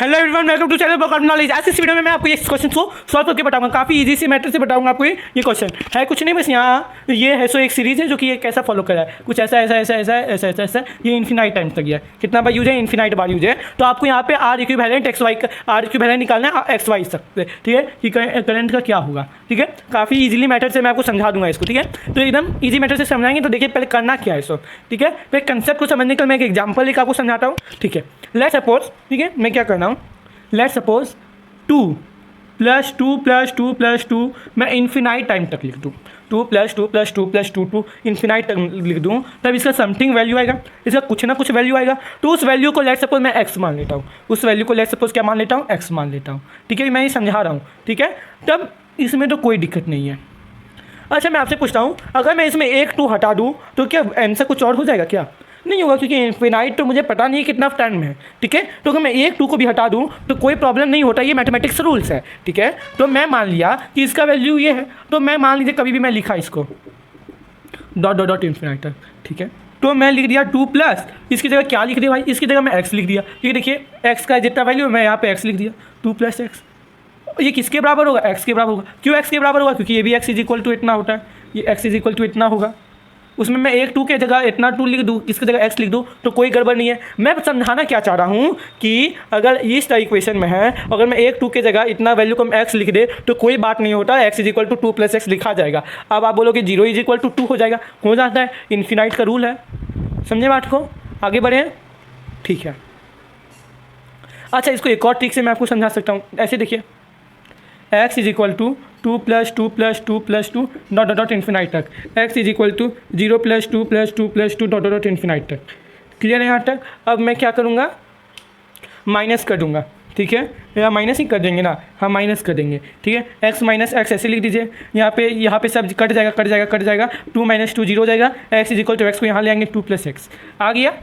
Hello everyone, welcome to channel workout knowledge. आज इस video में मैं आपको इस क्वेश्चन को सॉल्व करके बताऊंगा। काफ़ी इजी सी मैटर से बताऊंगा आपको। ये क्वेश्चन है कुछ नहीं, बस यहाँ ये है सो एक सीरीज है जो कि ये कैसा फॉलो करा है, कुछ ऐसा ऐसा ऐसा ऐसा ऐसा ऐसा ऐसा। ये इन्फिनाइट टाइम्स तक गया है। कितना बार यूज है? इन्फिनाइट बार यूज है। तो आपको यहाँ पे R equivalent X Y R equivalent निकालना है एक्स वाई तक, ठीक है, कि करंट का क्या होगा। ठीक है, काफ़ी इजीली मैटर से मैं आपको समझा दूंगा इसको। ठीक है, तो एकदम ईजी मैटर से समझाएंगे। तो देखिए पहले करना क्या है इसको। ठीक है, फिर कंसेप्ट को समझने का मैं एक एग्जाम्पल लेकर आपको समझाता हूँ। ठीक है, लेट्स सपोज, ठीक है, मैं क्या करना हूँ, लेट्स सपोज 2 + 2 + 2 + 2 मैं इन्फिनाइट टाइम तक लिख दूँ। 2 + 2 + 2 + 2 2 इन्फिनाइट तक लिख दूँ, तब इसका समथिंग वैल्यू आएगा, इसका कुछ ना कुछ वैल्यू आएगा। तो उस वैल्यू को लेट्स सपोज मैं x मान लेता हूँ, उस वैल्यू को लेट्स सपोज क्या मान लेता हूँ, x मान लेता हूँ। ठीक है, मैं ये समझा रहा हूँ। ठीक है, तब इसमें तो कोई दिक्कत नहीं है। अच्छा, मैं आपसे पूछता हूँ, अगर मैं इसमें एक 2 हटा दूँ तो क्या आंसर कुछ और हो जाएगा? क्या नहीं होगा, क्योंकि इन्फिनाइट तो मुझे पता नहीं है कितना टाइम में है। ठीक है, तो अगर मैं एक 2 को भी हटा दूँ तो कोई प्रॉब्लम नहीं होता। ये मैथमेटिक्स रूल्स है। ठीक है, तो मैं मान लिया कि इसका वैल्यू ये है, तो मैं मान लीजिए कभी भी मैं लिखा इसको डॉट डॉट डॉट इन्फिनाइट तक। ठीक है, तो मैं लिख दिया 2 प्लस, इसकी जगह क्या लिख दिया भाई, इसकी जगह मैं x लिख दिया। ये देखिए x का जितना वैल्यू मैं यहाँ पे x लिख दिया, 2 + x। ये किसके बराबर होगा? x के बराबर होगा। क्यों x के बराबर होगा? क्योंकि ये भी x = इतना होता है, ये x = इतना होगा। उसमें मैं एक 2 के जगह इतना 2 लिख दूँ, इसकी जगह x लिख दूँ, तो कोई गड़बड़ नहीं है। मैं समझाना क्या चाह रहा हूँ कि अगर इस इक्वेशन में है, अगर मैं एक 2 के जगह इतना वैल्यू को x लिख दे तो कोई बात नहीं होता, x = 2 + x लिखा जाएगा। अब आप बोलोगे 0 = 2 हो जाएगा, हो जाता है, इन्फिनाइट का रूल है। समझे बात को? आगे बढ़े, ठीक है। अच्छा, इसको एक और ट्रिक से मैं आपको समझा सकता हूँ। ऐसे देखिए, x = 2 + 2 + 2 + 2 डॉट डॉट इन्फिनाइट तक, x = 0 + 2 + 2 + 2 डॉट डॉट इन्फिनाइट तक। क्लियर है यहाँ तक? अब मैं क्या करूँगा, माइनस कर दूँगा। ठीक है, या माइनस ही कर देंगे ना, हाँ माइनस कर देंगे। ठीक है, x - x ऐसे लिख दीजिए। यहाँ पे सब कट जाएगा, कट जाएगा, कट जाएगा, 2 - 2 0 हो जाएगा। x = x को यहाँ ले आएंगे, 2 + x आ गया,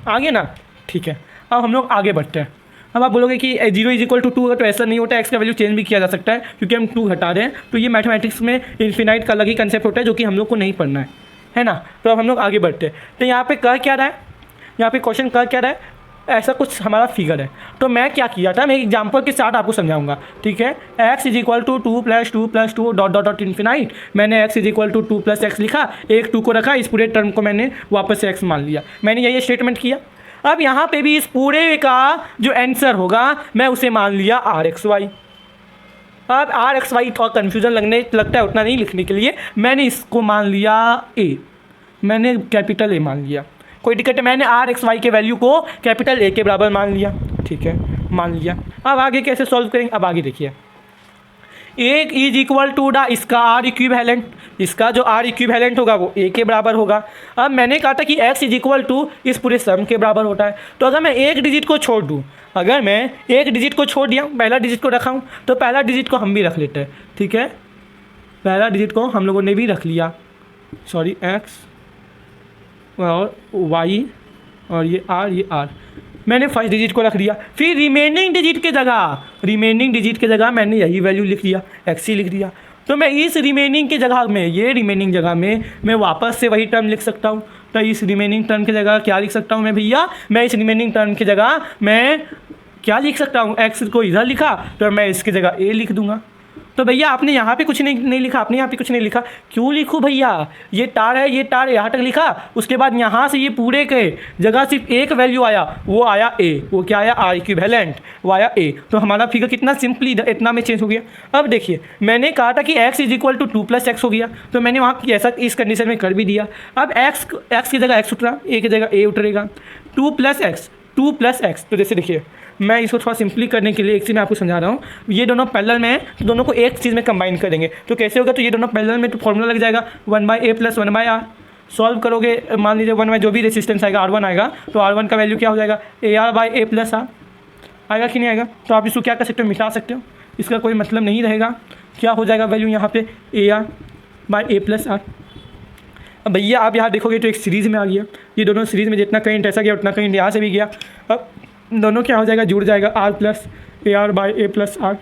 आ गया ना। ठीक है, अब हम लोग आगे बढ़ते हैं। अब आप बोलोगे कि 0 = 2 होगा, तो ऐसा नहीं होता, x का वैल्यू चेंज भी किया जा सकता है, क्योंकि हम 2 हटा रहे हैं। तो ये मैथमेटिक्स में इन्फिनाइट का अलग ही कंसेप्ट होता है, जो कि हम लोग को नहीं पढ़ना है ना। तो अब हम लोग आगे बढ़ते हैं। तो यहाँ पे कह क्या रहा है, यहाँ पे क्वेश्चन कह क्या रहा है, ऐसा कुछ हमारा फिगर है। तो मैं क्या किया था, मैं एग्जाम्पल के साथ आपको समझाऊंगा। ठीक है, x = 2 + 2 + 2 dot dot dot infinite. मैंने x = 2 + x लिखा, एक 2 को रखा, इस पूरे टर्म को मैंने वापस से x मान लिया। मैंने यही स्टेटमेंट किया। अब यहाँ पे भी इस पूरे का जो आंसर होगा मैं उसे मान लिया rxy। अब rxy थोड़ा कन्फ्यूजन लगता है, उतना नहीं लिखने के लिए मैंने इसको मान लिया a, मैंने कैपिटल A मान लिया। कोई दिक्कत है? मैंने rxy के वैल्यू को कैपिटल A के बराबर मान लिया। ठीक है, मान लिया। अब आगे कैसे सॉल्व करेंगे, अब आगे देखिए। एक = इसका R इक्विवेलेंट, इसका जो R इक्विवेलेंट होगा वो A के बराबर होगा। अब मैंने कहा था कि x = इस पूरे सम के बराबर होता है। तो अगर मैं एक डिजिट को छोड़ दूँ, अगर मैं एक डिजिट को छोड़ दिया, पहला डिजिट को रखा हूँ, तो पहला डिजिट को हम भी रख लेते हैं। ठीक है, पहला डिजिट को हम लोगों ने भी रख लिया, सॉरी, x और y और ये r, मैंने फर्स्ट डिजिट को रख दिया। फिर रिमेनिंग डिजिट के जगह मैंने यही वैल्यू लिख दिया, x ही लिख दिया। तो मैं इस रिमेनिंग की जगह में, ये रिमेनिंग जगह में मैं वापस से वही टर्म लिख सकता हूँ। तो इस रिमेनिंग टर्म की जगह क्या लिख सकता हूँ मैं भैया, मैं इस रिमेनिंग टर्म की जगह मैं क्या लिख सकता हूँ, x को इधर लिखा तो मैं इसकी जगह a लिख दूंगा। तो भैया आपने यहाँ पे कुछ नहीं लिखा, आपने यहाँ पे कुछ नहीं लिखा, क्यों लिखूँ भैया? ये तार है, ये तार यहाँ तक लिखा, उसके बाद यहाँ से ये पूरे के जगह सिर्फ एक वैल्यू आया, वो आया a। वो क्या आया? R इक्विवेलेंट, वो आया a। तो हमारा फिगर कितना सिंपली इतना में चेंज हो गया। अब देखिए, मैंने कहा था कि x = 2 + x हो गया, तो मैंने वहाँ ऐसा इस कंडीशन में कर भी दिया। अब x की जगह x उतरा, a की जगह a उतरेगा, 2 + x। तो जैसे देखिए, मैं इसको थोड़ा सिंपली करने के लिए एक चीज़ मैं आपको समझा रहा हूँ। ये दोनों पैरेलल में है, तो दोनों को एक चीज़ में कंबाइन करेंगे तो कैसे होगा, तो ये दोनों पैरेलल में, तो फॉर्मूला लग जाएगा 1/a + 1/r। सॉल्व करोगे, मान लीजिए 1 जो भी रेजिस्टेंस आएगा R1 आएगा, तो R1 का वैल्यू क्या हो जाएगा, AR/a + r आएगा कि नहीं आएगा। तो आप इसको क्या कर सकते हो, मिटा सकते हो, इसका कोई मतलब नहीं रहेगा। क्या हो जाएगा वैल्यू यहाँ पे, AR/a + r। अब भैया आप यहाँ देखोगे तो एक सीरीज़ में आ गया, ये दोनों सीरीज़ में जितना करंट ऐसा गया उतना करंट यहाँ से भी गया। अब दोनों क्या हो जाएगा, जुड़ जाएगा, R + AR/a + r।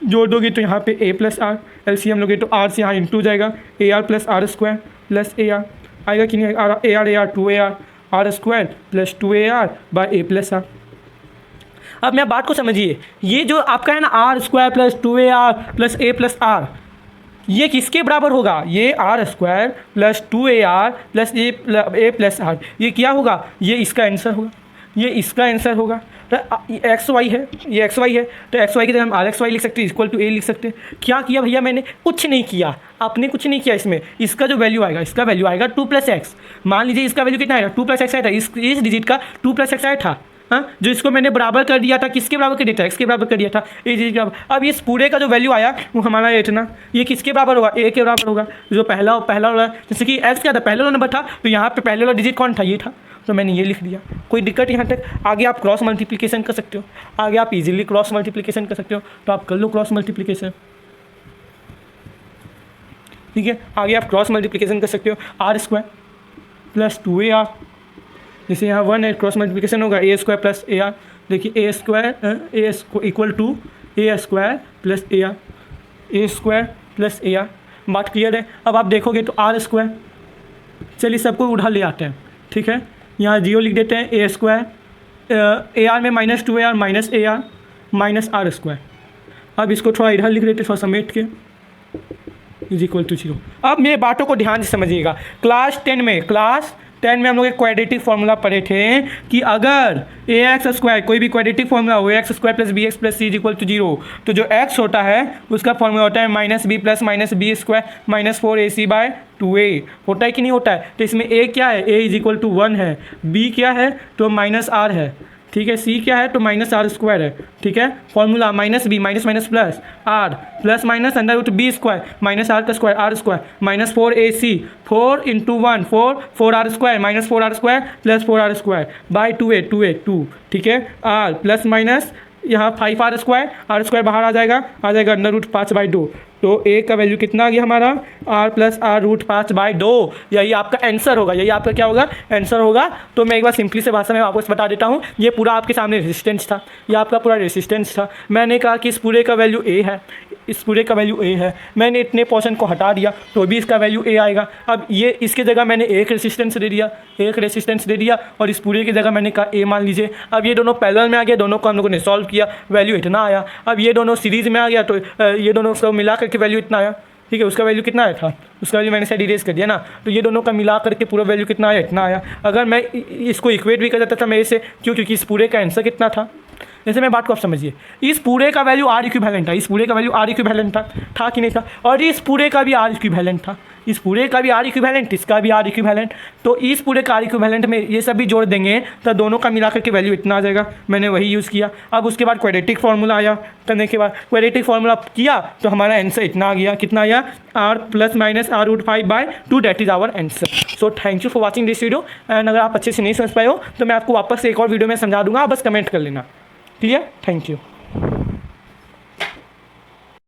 जोड़ दोगे तो यहाँ पे a + r, LCM लोगे तो r से यहाँ इंटू जाएगा, AR + r² + AR आएगा कि नहीं, AR 2AR, r² + 2AR/a + r। अब मैं बात को समझिए, ये जो आपका है ना R square plus 2AR plus A plus R, ये किसके बराबर होगा? ये R square plus 2AR plus A plus R, ये क्या होगा? ये इसका आंसर होगा, ये इसका आंसर होगा। तो एक्स वाई है, ये एक्स वाई है, तो एक्स वाई की जगह हम आर एक्स वाई लिख सकते हैं, इक्वल टू ए लिख सकते हैं। क्या किया भैया मैंने? कुछ नहीं किया, आपने कुछ नहीं किया। इसमें इसका जो वैल्यू आएगा, इसका वैल्यू आएगा 2 + x। मान लीजिए इसका वैल्यू कितना आएगा? 2 + x आया था, इस डिजिट का 2 + x आया था, हाँ, जो इसको मैंने बराबर कर दिया था, किसके बराबर कर दिया था? एक्स के बराबर कर दिया था, ए डिजिट के बराबर। अब इस पूरे का जो वैल्यू आया वो हमारा इतना, ये किसके बराबर होगा? ए के बराबर होगा। जो पहला वाला, जैसे कि एक्स क्या था? पहला वाला नंबर था, तो यहाँ पे पहले वाला डिजिट कौन था? ये था, तो मैंने ये लिख दिया। कोई दिक्कत यहाँ तक? आगे आप क्रॉस मल्टीप्लिकेशन कर सकते हो, आगे आप इजीली क्रॉस मल्टीप्लिकेशन कर सकते हो, तो आप कर लो क्रॉस मल्टीप्लिकेशन, ठीक है। आगे आप क्रॉस मल्टीप्लिकेशन कर सकते हो, आर स्क्वायर प्लस 2AR, जैसे यहाँ 1 है, क्रॉस मल्टीप्लिकेशन होगा ए स्क्वायर प्लस AR। देखिए A square A equal to A square plus AR, A square plus AR। बात क्लियर है? अब आप देखोगे तो आर स्क्वायर, चलिए सबको उठा ले आते हैं, ठीक है। यहाँ 0 लिख देते हैं, ए स्क्वायर AR में minus 2AR minus AR minus R square. अब इसको थोड़ा इधर लिख देते, थोड़ा समेट के, इज इक्वल टू 0। अब मेरे बातों को ध्यान से समझिएगा। क्लास 10 में हम लोग एक क्वाड्रेटिक फार्मूला पढ़े थे कि अगर ax², कोई भी क्वाड्रेटिक फार्मूला हो, ax² plus bx plus c is equal to 0, तो जो x होता है उसका फार्मूला होता है -b plus -b² minus 4ac/2a। होता है कि नहीं होता है? तो इसमें a क्या है? a इज इक्वल टू 1 है, b क्या है? तो -r है, ठीक है, c क्या है? तो -r² है, ठीक है। Formula -b minus minus plus r plus minus √b² minus r का square r² minus 4ac, 4 × 1 4r² minus 4r² plus 4r² by 2a, ठीक है। r प्लस माइनस यहाँ 5r² बाहर आ जाएगा √5/2। तो a का वैल्यू कितना आ गया हमारा? r plus r√5/2। यही आपका आंसर होगा, यही आपका क्या होगा? आंसर होगा। तो मैं एक बार सिंपली से भाषा में वापस बता देता हूँ। ये पूरा आपके सामने रेजिस्टेंस था, ये आपका पूरा रेजिस्टेंस था। मैंने कहा कि इस पूरे का वैल्यू a है, इस पूरे का वैल्यू a है। मैंने इतने पोर्शन को हटा दिया तो भी इसका वैल्यू a आएगा। अब ये इसके जगह मैंने एक रेजिस्टेंस दे दिया, और इस पूरे की जगह मैंने कहा a मान लीजिए। अब ये दोनों पैरेलल में आ गया, दोनों को हम लोगों ने सॉल्व किया, वैल्यू इतना आया। अब ये दोनों सीरीज़ में आ गया, तो ये दोनों को मिला करके वैल्यू इतना आया, ठीक है। उसका वैल्यू कितना आया था? उसका वैल्यू मैंने शायद इरेज कर दिया ना। तो ये दोनों का मिला करके पूरा वैल्यू कितना आया? इतना आया। अगर मैं इसको इक्वेट भी कर देता था मेरे से, क्योंकि इस पूरे का आंसर कितना था? जैसे मैं बात को आप समझिए, इस पूरे का वैल्यू R इक्विवेलेंट था, इस पूरे का वैल्यू R इक्विवेलेंट था कि नहीं था? और इस पूरे का भी R इक्विवेलेंट था, इस पूरे का भी R इक्विवेलेंट, इसका भी R इक्विवेलेंट। तो इस पूरे का R इक्विवेलेंट में ये सब भी जोड़ देंगे तो दोनों का मिला करके वैल्यू इतना आ जाएगा। मैंने वही यूज़ किया। अब उसके बाद क्वाड्रेटिक फार्मूला आया, करने के बाद क्वाड्रेटिक फार्मूला किया तो हमारा आंसर इतना आ गया। कितना आया? R plus minus r√5/2, that is our answer. So thank you for watching this video. And अगर आप अच्छे से नहीं समझ पाए हो तो मैं आपको वापस से एक और वीडियो में समझा दूंगा, आप बस कमेंट कर लेना। क्लियर? Thank you.